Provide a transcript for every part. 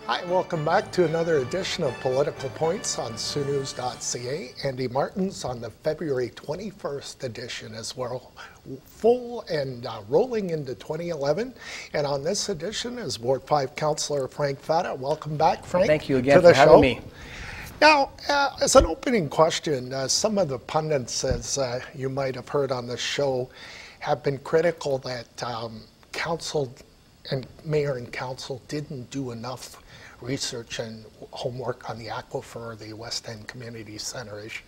Hi, welcome back to another edition of Political Points on SooNews.ca. Andy Martins on the February 21st edition as we're full and rolling into 2011. And on this edition is Ward 5 Councillor Frank Fata. Welcome back, Frank. Thank you again for having me. Now, as an opening question, some of the pundits, as you might have heard on the show, have been critical that council and mayor and council didn't do enough research and homework on the aquifer, the West End Community Center issue.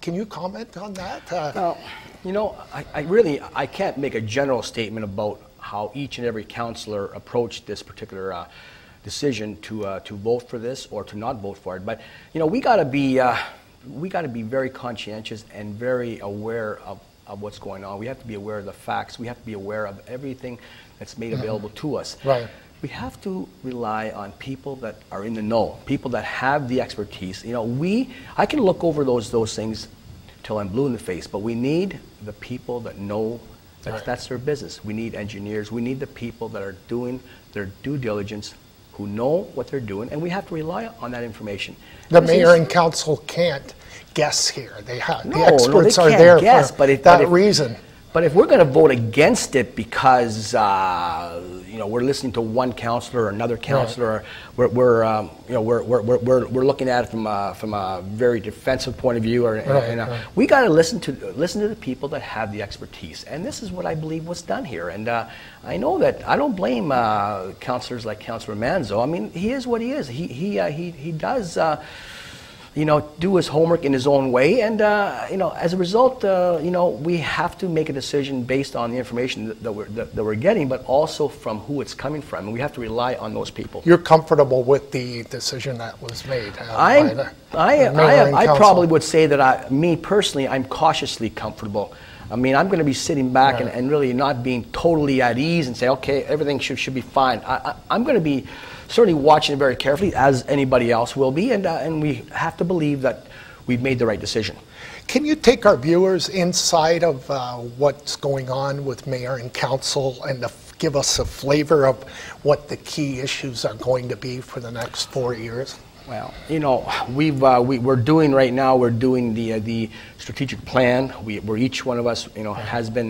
Can you comment on that? Well, you know, I can't make a general statement about how each and every councillor approached this particular decision to vote for this or to not vote for it. But you know, we got to be very conscientious and very aware of what's going on. We have to be aware of the facts. We have to be aware of everything that's made available to us. Right. We have to rely on people that are in the know, people that have the expertise. You know, I can look over those things till I'm blue in the face, but we need the people that know that's their business. We need engineers. We need the people that are doing their due diligence, who know what they're doing, and we have to rely on that information. The mayor and council can't guess here. They have the experts are there for that reason. But if we're going to vote against it because you know, we're listening to one councillor or another councillor, we're looking at it from a very defensive point of view, we got to listen to the people that have the expertise, and this is what I believe was done here. And I know that I don't blame councillors like Councillor Manzo. I mean, he is what he is. He does. You know, do his homework in his own way, and you know, as a result, you know, we have to make a decision based on the information that we're getting, but also from who it's coming from, and we have to rely on those people. You're comfortable with the decision that was made? I probably would say that me personally, I'm cautiously comfortable. I mean, I'm going to be sitting back and really not being totally at ease and say, okay, everything should be fine. I'm going to be certainly watching it very carefully, as anybody else will be, and we have to believe that we've made the right decision. Can you take our viewers inside of what's going on with mayor and council and give us a flavor of what the key issues are going to be for the next 4 years? Well, you know, we're doing right now. We're doing the strategic plan. Where each one of us, you know, has been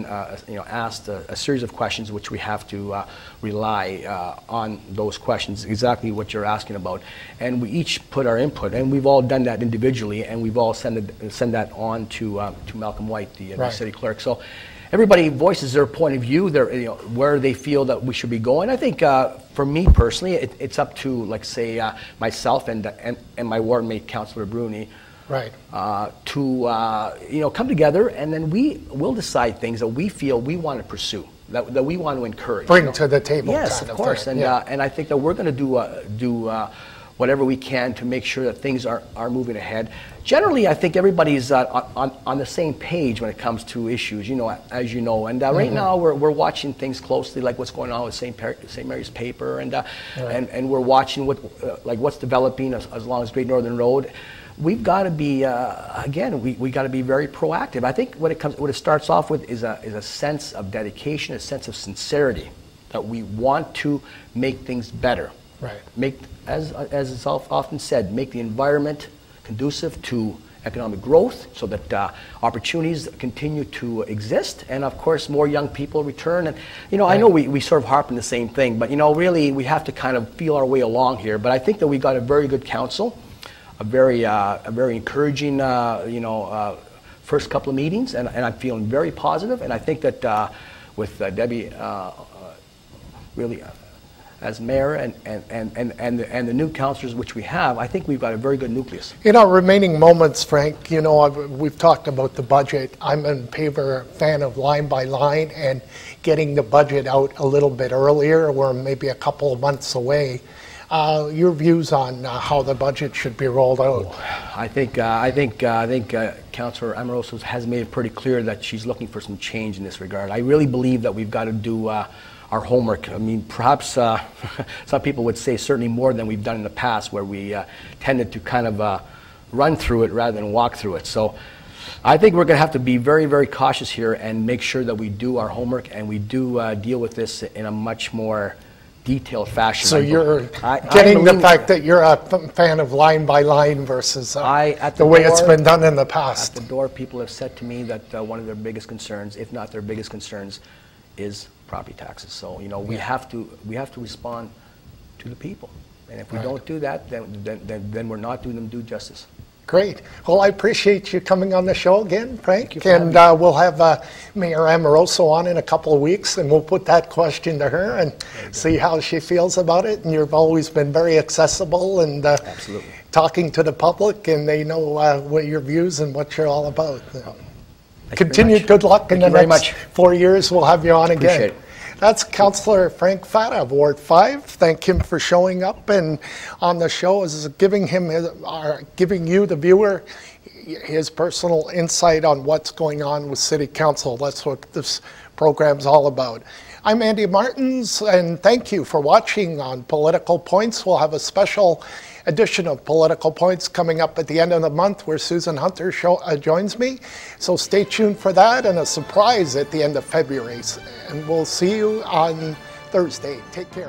you know, asked a series of questions, which we have to rely on those questions, exactly what you're asking about, and we each put our input, and we've all done that individually, and we've all send that on to Malcolm White, the city clerk. So everybody voices their point of view, you know, where they feel that we should be going. I think for me personally, it's up to, like, say, myself and my ward mate, Councillor Bruni, to you know, come together, and then we will decide things that we feel we want to pursue, that we want to encourage. Bring to the table. Yes, of course. And I think that we're going to do whatever we can to make sure that things are moving ahead. Generally, I think everybody's on the same page when it comes to issues, you know, as you know. And right now, we're watching things closely, like what's going on with St. Mary's paper, and we're watching what's developing as long as Great Northern Road. We've got to be again. We got to be very proactive. I think what it starts off with is a sense of dedication, a sense of sincerity, that we want to make things better. Right. Make, as is often said, make the environment conducive to economic growth, so that opportunities continue to exist, and of course more young people return. And you know, I know we sort of harp on the same thing, but you know, really we have to kind of feel our way along here. But I think that we got a very good council, a very encouraging you know, first couple of meetings, and I'm feeling very positive. And I think that with Debbie really as mayor and the new councillors which we have, I think we've got a very good nucleus. In our remaining moments, Frank, you know, we've talked about the budget. I'm a fan of line by line and getting the budget out a little bit earlier. We're maybe a couple of months away. Your views on how the budget should be rolled out? I think Councillor Amoroso has made it pretty clear that she's looking for some change in this regard. I really believe that we've got to do our homework. I mean, perhaps some people would say certainly more than we've done in the past, where we tended to kind of run through it rather than walk through it. So I think we're going to have to be very, very cautious here and make sure that we do our homework and we do deal with this in a much more detailed fashion. So you're getting the fact that you're a fan of line by line versus the way it's been done in the past. At the door, people have said to me that one of their biggest concerns, if not their biggest concerns, is property taxes. So we have to respond to the people, and if we don't do that, then we're not doing them due justice. Great. Well, I appreciate you coming on the show again, Frank. And we'll have Mayor Amoroso on in a couple of weeks, and we'll put that question to her and see how she feels about it. And you've always been very accessible and talking to the public, and they know what your views and what you're all about. Continued good luck in the next 4 years. We'll have you on again. Appreciate it. That's Councillor Frank Fata of Ward 5. Thank him for showing up and on the show, is giving you, the viewer, his personal insight on what's going on with City Council. That's what this program's all about. I'm Andy Martins, and thank you for watching on Political Points. We'll have a special edition of Political Points coming up at the end of the month where Susan Hunter joins me. So stay tuned for that, and a surprise at the end of February. And we'll see you on Thursday. Take care.